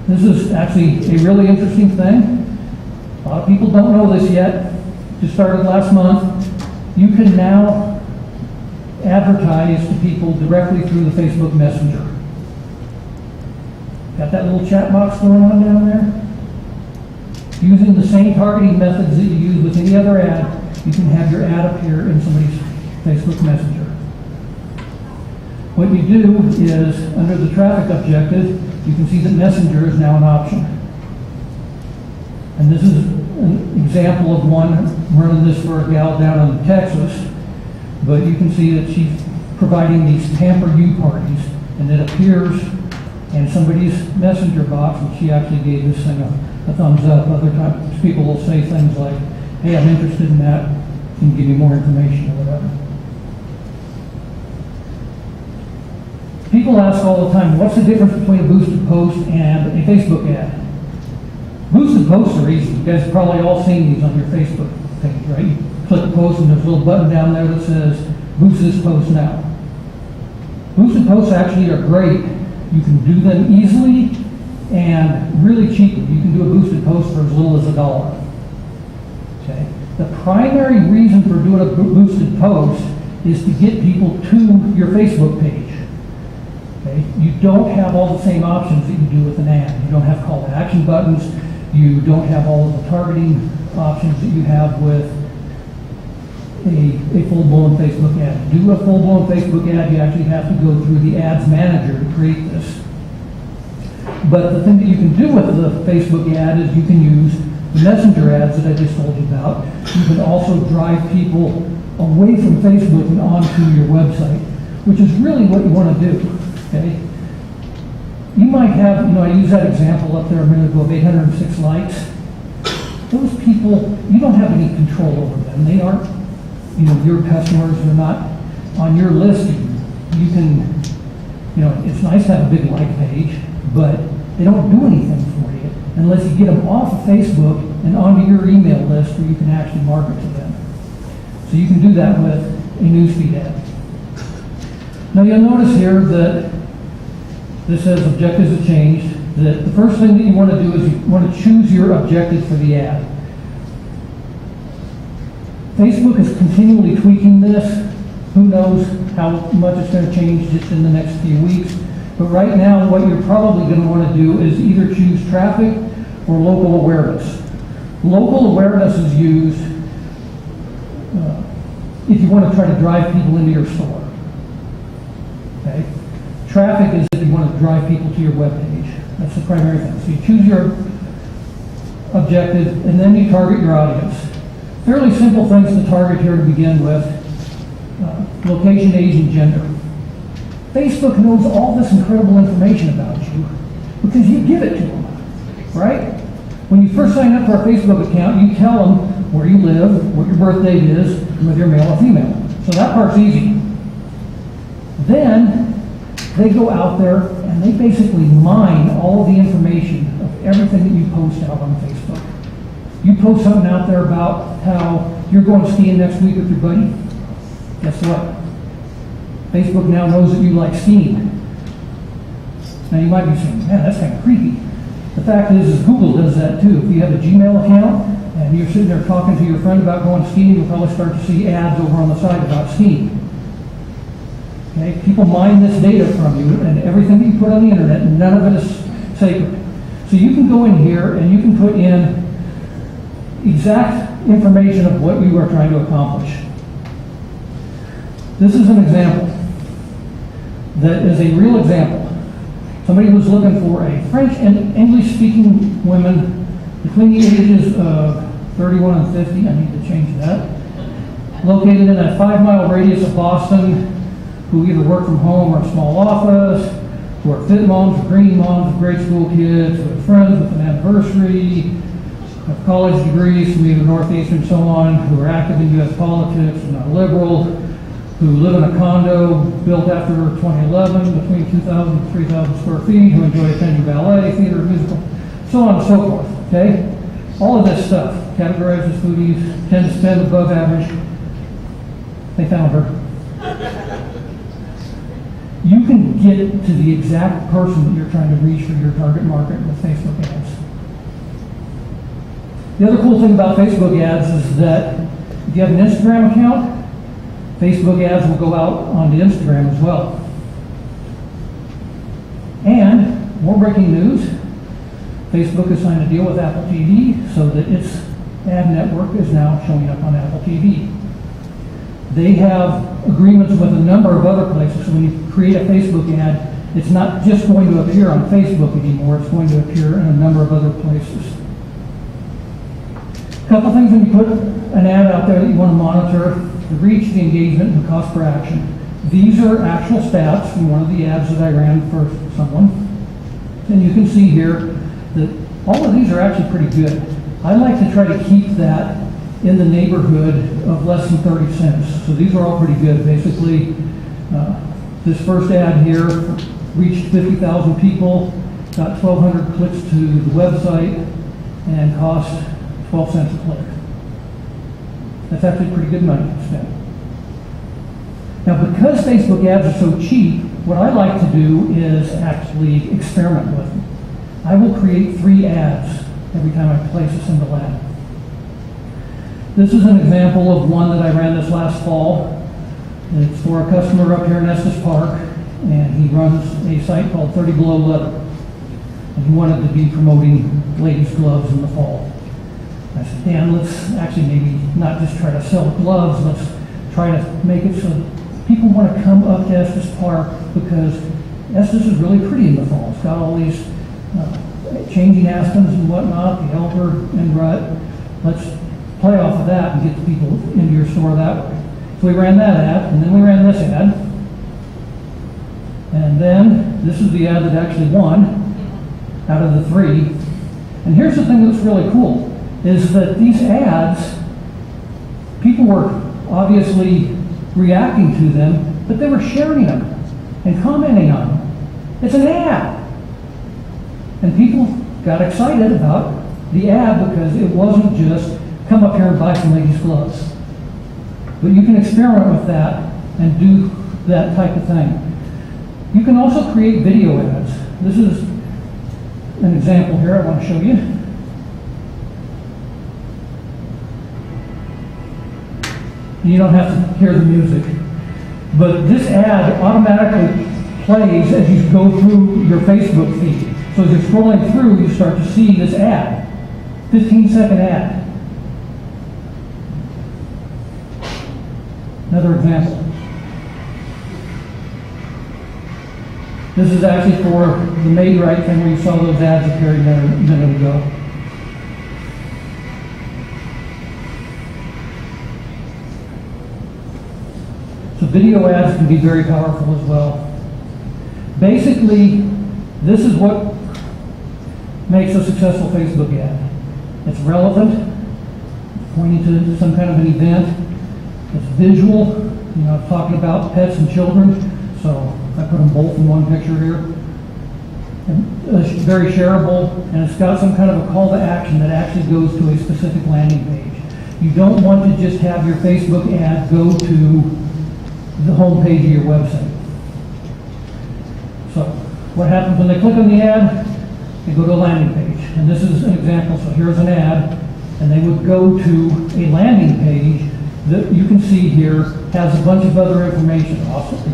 This is actually a really interesting thing. A lot of people don't know this yet. Just started last month. You can now advertise to people directly through the Facebook Messenger. Got that little chat box going on down there? Using the same targeting methods that you use with any other ad, you can have your ad appear in somebody's Facebook Messenger. What you do is, under the traffic objective, you can see that Messenger is now an option. And this is an example of one running this for a gal down in Texas, but you can see that she's providing these Pamper You parties, and it appears in somebody's messenger box, and she actually gave this thing a thumbs up. Other times people will say things like, hey, I'm interested in that, can you give me more information or whatever. People ask all the time, what's the difference between a boosted post and a Facebook ad? Boosted posts are easy. You guys have probably all seen these on your Facebook page, right? You click the post and there's a little button down there that says, boost this post now. Boosted posts actually are great. You can do them easily and really cheaply. You can do a boosted post for as little as $1. Okay? The primary reason for doing a boosted post is to get people to your Facebook page. Okay? You don't have all the same options that you do with an ad. You don't have call to action buttons. You don't have all of the targeting options that you have with a full-blown Facebook ad. To do a full-blown Facebook ad, you actually have to go through the ads manager to create this. But the thing that you can do with the Facebook ad is you can use the messenger ads that I just told you about. You can also drive people away from Facebook and onto your website, which is really what you want to do. Okay? You might have, I used that example up there a minute ago of 806 likes. Those people, you don't have any control over them. They aren't, your customers. They're not on your list. You can, it's nice to have a big like page, but they don't do anything for you unless you get them off of Facebook and onto your email list where you can actually market to them. So you can do that with a newsfeed ad. Now you'll notice here that this says objectives have changed, that the first thing that you want to do is you want to choose your objective for the ad. Facebook is continually tweaking this. Who knows how much it's going to change just in the next few weeks. But right now, what you're probably going to want to do is either choose traffic or local awareness. Local awareness is used if you want to try to drive people into your store. Okay? Traffic is if you want to drive people to your web page. That's the primary thing. So you choose your objective, and then you target your audience. Fairly simple things to target here to begin with. Location, age, and gender. Facebook knows all this incredible information about you because you give it to them, right? When you first sign up for a Facebook account, you tell them where you live, what your birth date is, and whether you're male or female. So that part's easy. Then they go out there and they basically mine all of the information of everything that you post out on Facebook. You post something out there about how you're going skiing next week with your buddy. Guess what? Facebook now knows that you like skiing. Now you might be saying, man, that's kind of creepy. The fact is Google does that too. If you have a Gmail account and you're sitting there talking to your friend about going skiing, you'll probably start to see ads over on the side about skiing. Okay? People mine this data from you and everything that you put on the internet, and none of it is sacred. So you can go in here and you can put in exact information of what you are trying to accomplish. This is an example that is a real example. Somebody was looking for a French and English-speaking woman between the ages of 31 and 50. I need to change that. Located in a 5-mile radius of Boston, who either work from home or a small office, who are fit moms or green moms with grade school kids, who have friends with an anniversary, have college degrees from either Northeastern and so on, who are active in U.S. politics, and not liberal, who live in a condo built after 2011 between 2,000 and 3,000 square feet, who enjoy attending ballet, theater, musical, so on and so forth, okay? All of this stuff, categorized as foodies, tend to spend above average. They found her. You can get to the exact person that you're trying to reach for your target market with Facebook ads. The other cool thing about Facebook ads is that if you have an Instagram account, Facebook ads will go out onto Instagram as well. And more breaking news, Facebook has signed a deal with Apple TV so that its ad network is now showing up on Apple TV. They have agreements with a number of other places, so when you create a Facebook ad, it's not just going to appear on Facebook anymore, it's going to appear in a number of other places. A couple things when you put an ad out there that you want to monitor: the reach, the engagement, and the cost per action. These are actual stats from one of the ads that I ran for someone. And you can see here that all of these are actually pretty good. I like to try to keep that in the neighborhood of less than 30 cents. So these are all pretty good. Basically, this first ad here reached 50,000 people, got 1,200 clicks to the website, and cost 12 cents a click. That's actually pretty good money to spend. Now, because Facebook ads are so cheap, what I like to do is actually experiment with them. I will create 3 ads every time I place a single ad. This is an example of one that I ran this last fall. It's for a customer up here in Estes Park, and he runs a site called 30 Below Leather. And he wanted to be promoting ladies' gloves in the fall. I said, Dan, let's actually maybe not just try to sell gloves, let's try to make it so that people want to come up to Estes Park, because Estes is really pretty in the fall. It's got all these changing aspens and whatnot, the elder and rut. Let's play off of that and get the people into your store that way. So we ran that ad, and then we ran this ad. And then this is the ad that actually won out of the 3. And here's the thing that's really cool, is that these ads, people were obviously reacting to them, but they were sharing them and commenting on them. It's an ad. And people got excited about the ad because it wasn't just come up here and buy some ladies' gloves. But you can experiment with that and do that type of thing. You can also create video ads. This is an example here I want to show you. You don't have to hear the music, but this ad automatically plays as you go through your Facebook feed. So as you're scrolling through, you start to see this ad, 15-second ad. Another example. This is actually for the Made Right thing where you saw those ads appearing there a minute ago. So video ads can be very powerful as well. Basically, this is what makes a successful Facebook ad. It's relevant, pointing to some kind of an event. It's visual. You know, I'm talking about pets and children, so I put them both in one picture here. And it's very shareable, and it's got some kind of a call to action that actually goes to a specific landing page. You don't want to just have your Facebook ad go to the home page of your website. So what happens when they click on the ad? They go to a landing page. And this is an example. So here's an ad, and they would go to a landing page that you can see here has a bunch of other information.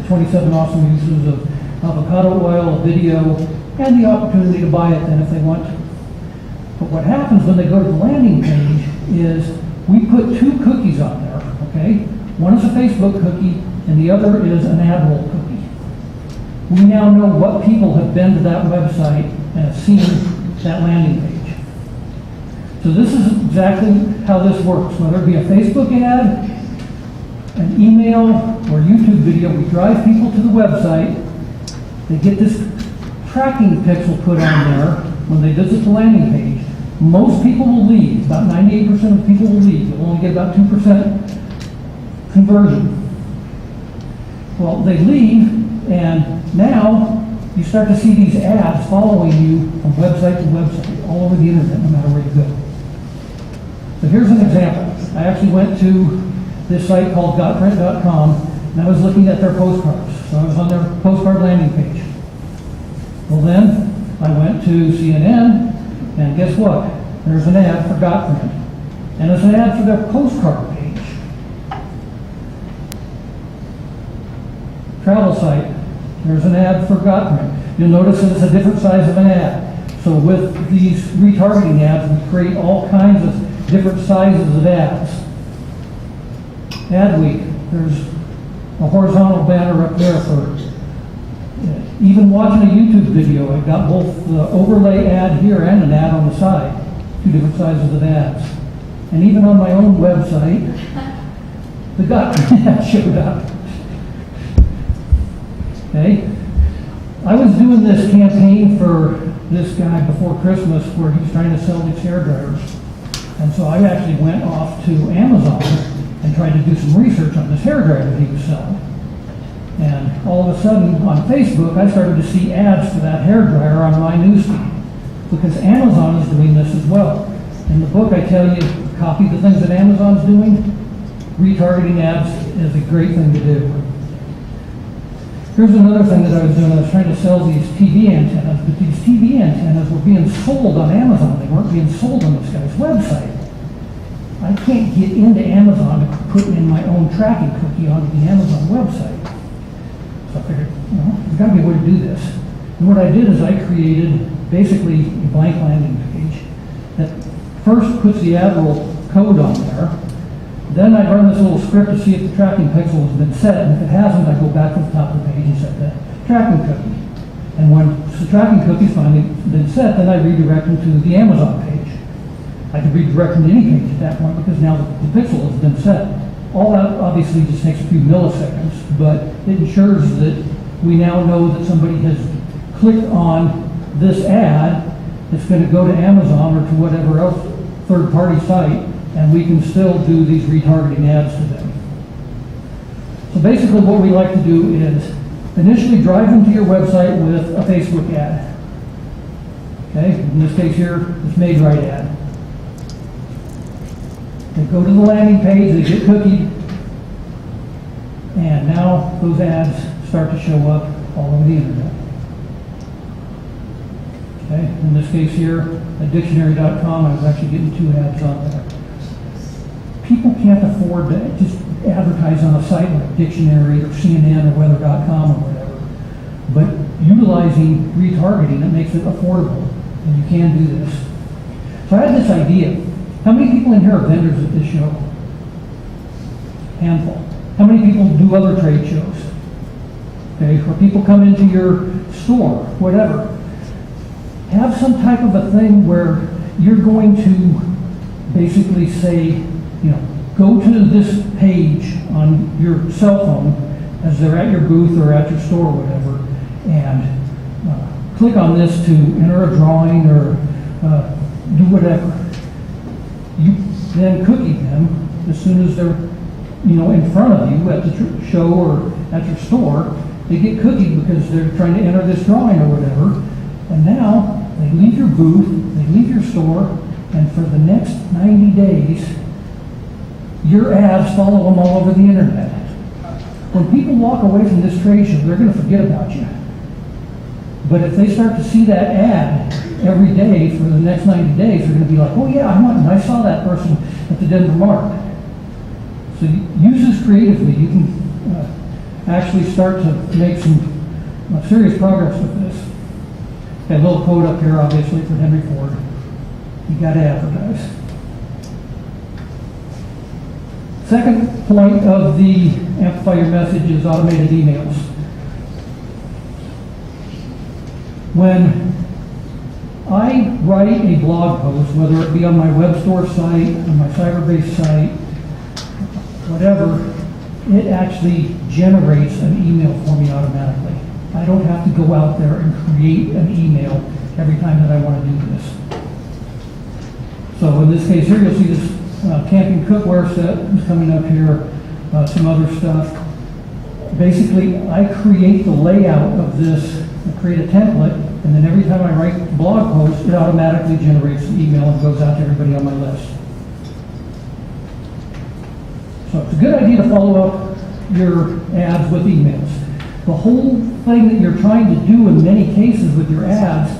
27 awesome uses of avocado oil, a video, and the opportunity to buy it then if they want to. But what happens when they go to the landing page is we put 2 cookies on there, okay? One is a Facebook cookie, and the other is an ad roll cookie. We now know what people have been to that website and have seen that landing page. So this is exactly how this works. Whether it be a Facebook ad, an email, or YouTube video, we drive people to the website. They get this tracking pixel put on there when they visit the landing page. Most people will leave. About 98% of people will leave. You'll only get about 2% conversion. Well, they leave, and now you start to see these ads following you from website to website, all over the internet, no matter where you go. So here's an example. I actually went to this site called gotprint.com, and I was looking at their postcards. So I was on their postcard landing page. Well then, I went to CNN, and guess what? there's an ad for Gotprint. And there's an ad for their postcard page. Travel site, there's an ad for Gotprint. You'll notice that it's a different size of an ad. So with these retargeting ads, we create all kinds of different sizes of ads. Ad week, there's a horizontal banner up there for even watching a YouTube video. I've got both the overlay ad here and an ad on the side, two different sizes of ads. And even on my own website, the Gotprint ad showed up. Okay? I was doing this campaign for this guy before Christmas where he was trying to sell these hair dryers. And so I actually went off to Amazon and tried to do some research on this hair dryer that he was selling. And all of a sudden on Facebook, I started to see ads for that hair dryer on my newsfeed because Amazon is doing this as well. In the book, I tell you, copy the things that Amazon's doing. Retargeting ads is a great thing to do. Here's another thing that I was doing. I was trying to sell these TV antennas, but these TV antennas were being sold on Amazon. They weren't being sold on this guy's website. I can't get into Amazon to put in my own tracking cookie onto the Amazon website. So I figured, there's got to be a way to do this. And what I did is I created basically a blank landing page that first puts the Admiral code on there. Then I run this little script to see if the tracking pixel has been set, and if it hasn't, I go back to the top of the page and set the tracking cookie. And when the tracking cookie's finally been set, then I redirect them to the Amazon page. I can redirect them to any page at that point because now the pixel has been set. All that obviously just takes a few milliseconds, but it ensures that we now know that somebody has clicked on this ad that's going to go to Amazon or to whatever else third-party site, and we can still do these retargeting ads to them. So basically what we like to do is initially drive them to your website with a Facebook ad. Okay, in this case here, it's Made Right ad. They go to the landing page, they get cookied, and now those ads start to show up all over the internet. Okay, in this case here, at dictionary.com, I was actually getting 2 ads on there. People can't afford to just advertise on a site like Dictionary or CNN or weather.com or whatever. But utilizing retargeting, it makes it affordable, and you can do this. So I had this idea. How many people in here are vendors at this show? Handful. How many people do other trade shows? Okay, or people come into your store, whatever. Have some type of a thing where you're going to basically say, go to this page on your cell phone as they're at your booth or at your store or whatever, and click on this to enter a drawing or do whatever. You then cookie them as soon as they're, in front of you at the show or at your store. They get cookied because they're trying to enter this drawing or whatever, and now they leave your booth, they leave your store, and for the next 90 days, your ads follow them all over the internet. When people walk away from this trade show, they're going to forget about you. But if they start to see that ad every day for the next 90 days, they're going to be like, oh yeah, I saw that person at the Denver Mart. So use this creatively. You can actually start to make some serious progress with this. Got a little quote up here, obviously, for Henry Ford. You got to advertise. Second point of the amplify your message is automated emails. When I write a blog post, whether it be on my web store site, on my cyber-based site, whatever, it actually generates an email for me automatically. I don't have to go out there and create an email every time that I want to do this. So in this case here, you'll see this camping cookware set is coming up here, some other stuff. Basically, I create the layout of this, I create a template, and then every time I write a blog post, it automatically generates an email and goes out to everybody on my list. So it's a good idea to follow up your ads with emails. The whole thing that you're trying to do in many cases with your ads,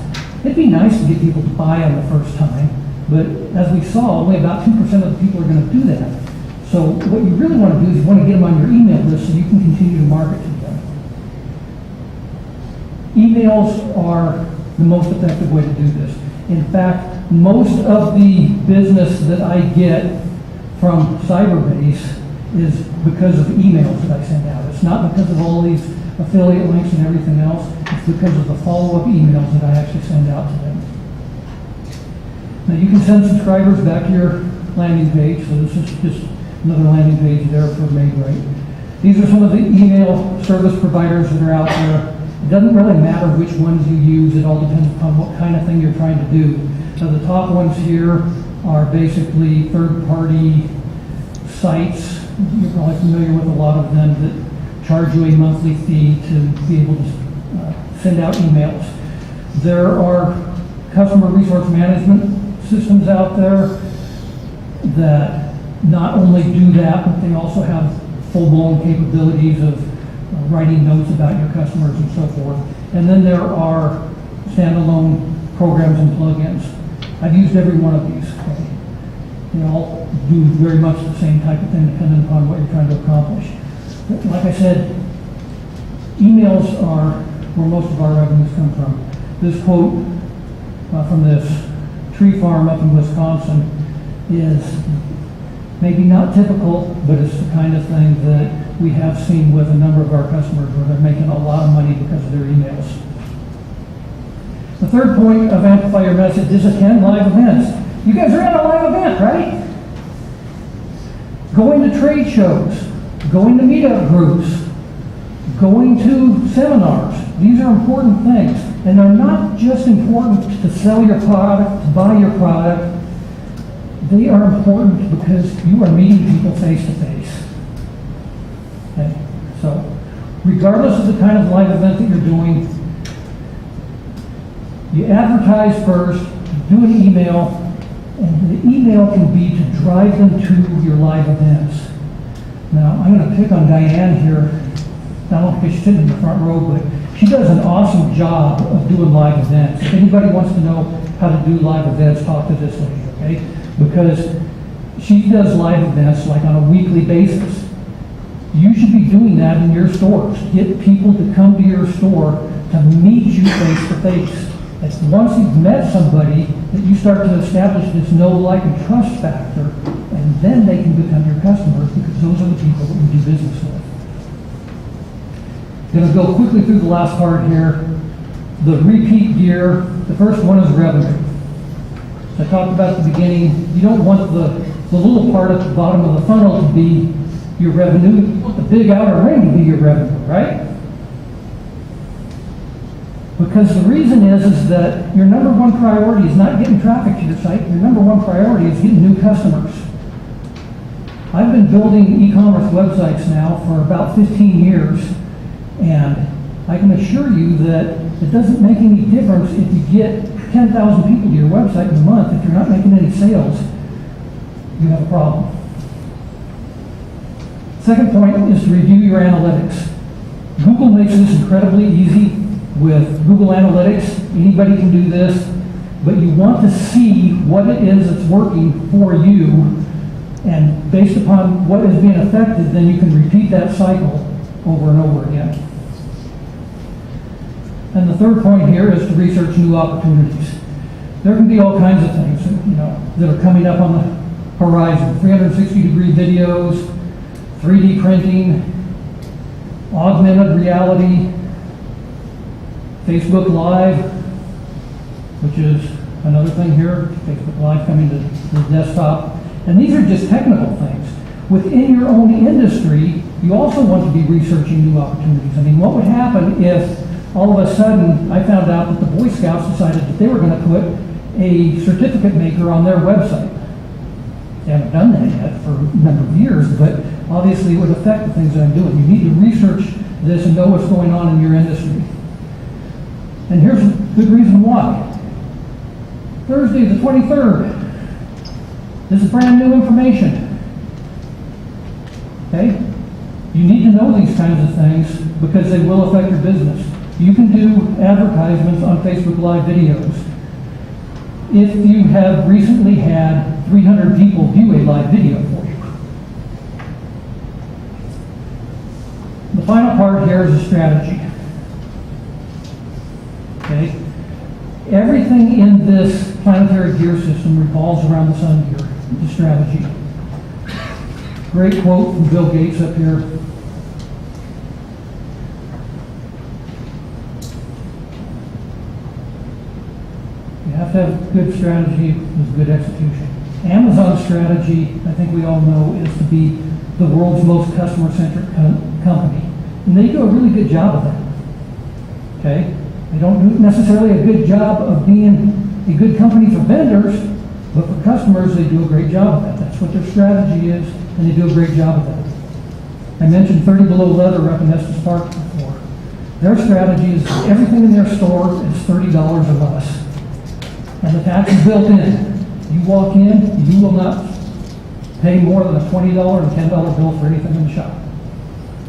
it'd be nice to get people to buy on the first time, But as we saw, only about 2% of the people are going to do that. So what you really want to do is you want to get them on your email list so you can continue to market to them. Emails are the most effective way to do this. In fact, most of the business that I get from Cyberbase is because of emails that I send out. It's not because of all these affiliate links and everything else. It's because of the follow-up emails that I actually send out to them. Now you can send subscribers back to your landing page. So this is just another landing page there for MadeRight. These are some of the email service providers that are out there. It doesn't really matter which ones you use. It all depends upon what kind of thing you're trying to do. So the top ones here are basically third-party sites. You're probably familiar with a lot of them that charge you a monthly fee to be able to send out emails. There are customer resource management systems out there that not only do that, but they also have full-blown capabilities of writing notes about your customers and so forth. And then there are standalone programs and plugins. I've used every one of these. Okay? They all do very much the same type of thing depending upon what you're trying to accomplish. But like I said, emails are where most of our revenues come from. This quote from this tree farm up in Wisconsin is maybe not typical, but it's the kind of thing that we have seen with a number of our customers where they're making a lot of money because of their emails. The third point of amplify your message is attend live events. You guys are at a live event, right? Going to trade shows, going to meetup groups, going to seminars. These are important things. And they're not just important to sell your product, to buy your product. They are important because you are meeting people face to face. Okay? So, regardless of the kind of live event that you're doing, you advertise first, do an email, and the email can be to drive them to your live events. Now, I'm going to pick on Diane here. I don't think she's sitting in the front row, but she does an awesome job of doing live events. If anybody wants to know how to do live events, talk to this lady, okay? Because she does live events like on a weekly basis. You should be doing that in your stores. Get people to come to your store to meet you face to face. It's once you've met somebody that you start to establish this know, like, and trust factor, and then they can become your customers because those are the people that you do business with. Going to go quickly through the last part here. The repeat gear, the first one is revenue. I talked about at the beginning, you don't want the little part at the bottom of the funnel to be your revenue. You want the big outer ring to be your revenue, right? Because the reason is that your number one priority is not getting traffic to your site. Your number one priority is getting new customers. I've been building e-commerce websites now for about 15 years, and I can assure you that it doesn't make any difference if you get 10,000 people to your website in a month. If you're not making any sales, you have a problem. Second point is to review your analytics. Google makes this incredibly easy with Google Analytics. Anybody can do this, but you want to see what it is that's working for you, and based upon what is being affected, then you can repeat that cycle over and over again. And the third point here is to research new opportunities. There can be all kinds of things, that are coming up on the horizon. 360-degree videos, 3D printing, augmented reality, Facebook Live, which is another thing here. Facebook Live coming to the desktop. And these are just technical things. Within your own industry, you also want to be researching new opportunities. I mean, what would happen if all of a sudden I found out that the Boy Scouts decided that they were going to put a certificate maker on their website? They haven't done that yet for a number of years, but obviously it would affect the things that I'm doing. You need to research this and know what's going on in your industry. And here's a good reason why. Thursday the 23rd. This is brand new information. Okay? You need to know these kinds of things because they will affect your business. You can do advertisements on Facebook Live videos. if you have recently had 300 people view a live video for you. The final part here is a strategy. Okay? Everything in this planetary gear system revolves around the sun gear, the strategy. Great quote from Bill Gates up here. You have to have good strategy with good execution. Amazon's strategy, I think we all know, is to be the world's most customer-centric company. And they do a really good job of that. Okay? They don't do necessarily a good job of being a good company for vendors, but for customers, they do a great job of that. That's what their strategy is, and they do a great job of that. I mentioned 30 Below Leather up in Estes Park before. Their strategy is everything in their store is $30 or less. And the tax is built in. You walk in, you will not pay more than a $20 and $10 bill for anything in the shop.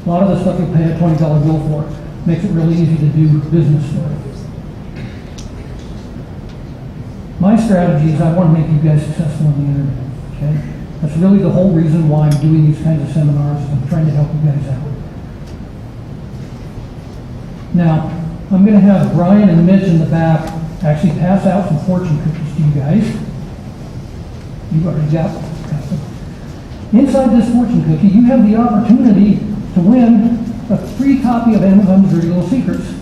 A lot of the stuff you pay a $20 bill for makes it really easy to do business with. My strategy is I want to make you guys successful on the internet. Okay? That's really the whole reason why I'm doing these kinds of seminars. I'm trying to help you guys out. Now, I'm going to have Brian and Mitch in the back actually pass out some fortune cookies to you guys. You've already got them. Inside this fortune cookie, you have the opportunity to win a free copy of Amazon's Dirty Little Secrets.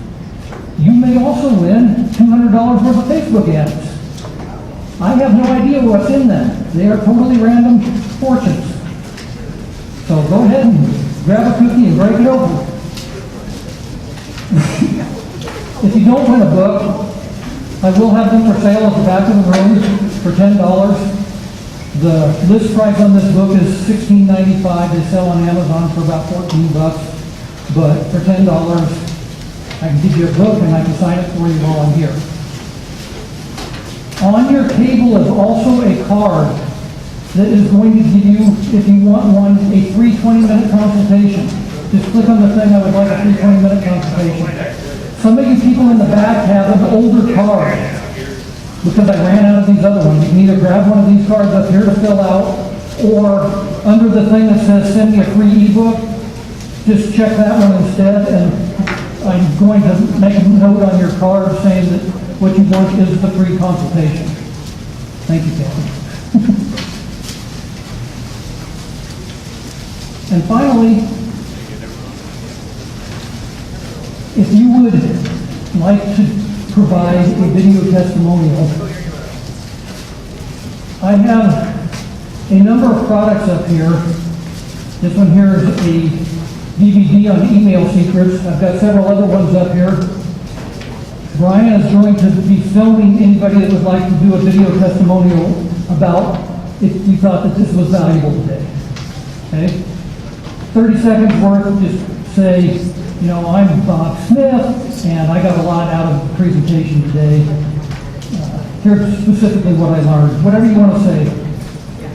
You may also win $200 worth of Facebook ads. I have no idea what's in them. They are totally random fortunes. So go ahead and grab a cookie and break it open. If you don't win a book, I will have them for sale at the back of the room for $10. The list price on this book is $16.95. They sell on Amazon for about $14. But for $10, I can give you a book and I can sign it for you while I'm here. On your table is also a card that is going to give you, if you want one, a free 20-minute consultation. Just click on the thing, I would like a free 20-minute consultation. Some of you people in the back have an older card because I ran out of these other ones. You can either grab one of these cards up here to fill out, or under the thing that says send me a free ebook, just check that one instead, and I'm going to make a note on your card saying that what you want is the free consultation. Thank you, Kathy. And finally, if you would like to provide a video testimonial, I have a number of products up here. This one here is a DVD on email secrets. I've got several other ones up here. Brian is going to be filming anybody that would like to do a video testimonial about if you thought that this was valuable today. Okay? 30 seconds worth, just say, you know, I'm Bob Smith, and I got a lot out of the presentation today. Here's specifically what I learned. Whatever you want to say.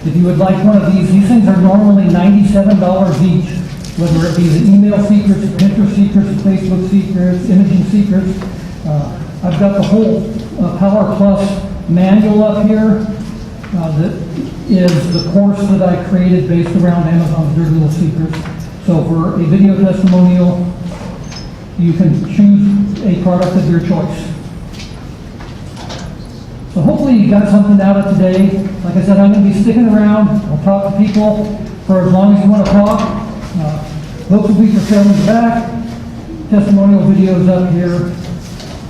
If you would like one of these things are normally $97 each, whether it be the email secrets, the Pinterest secrets, the Facebook secrets, imaging secrets. I've got the whole Power Plus manual up here that is the course that I created based around Amazon's Dirty Little Secrets. So for a video testimonial, you can choose a product of your choice. So hopefully you got something out of today. Like I said, I'm going to be sticking around. I'll talk to people for as long as you want to talk. Books will be for sale in the back. Testimonial videos up here.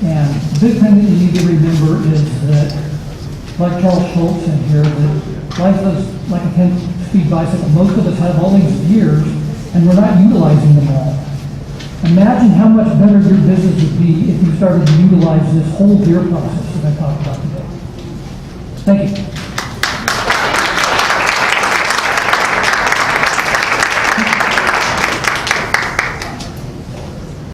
And the big thing that you need to remember is that, like Charles Schultz in here, that life is like a 10-speed bicycle. Most of us have all these gears, and we're not utilizing them all. Imagine how much better your business would be if you started to utilize this whole gear process that I talked about today. Thank you.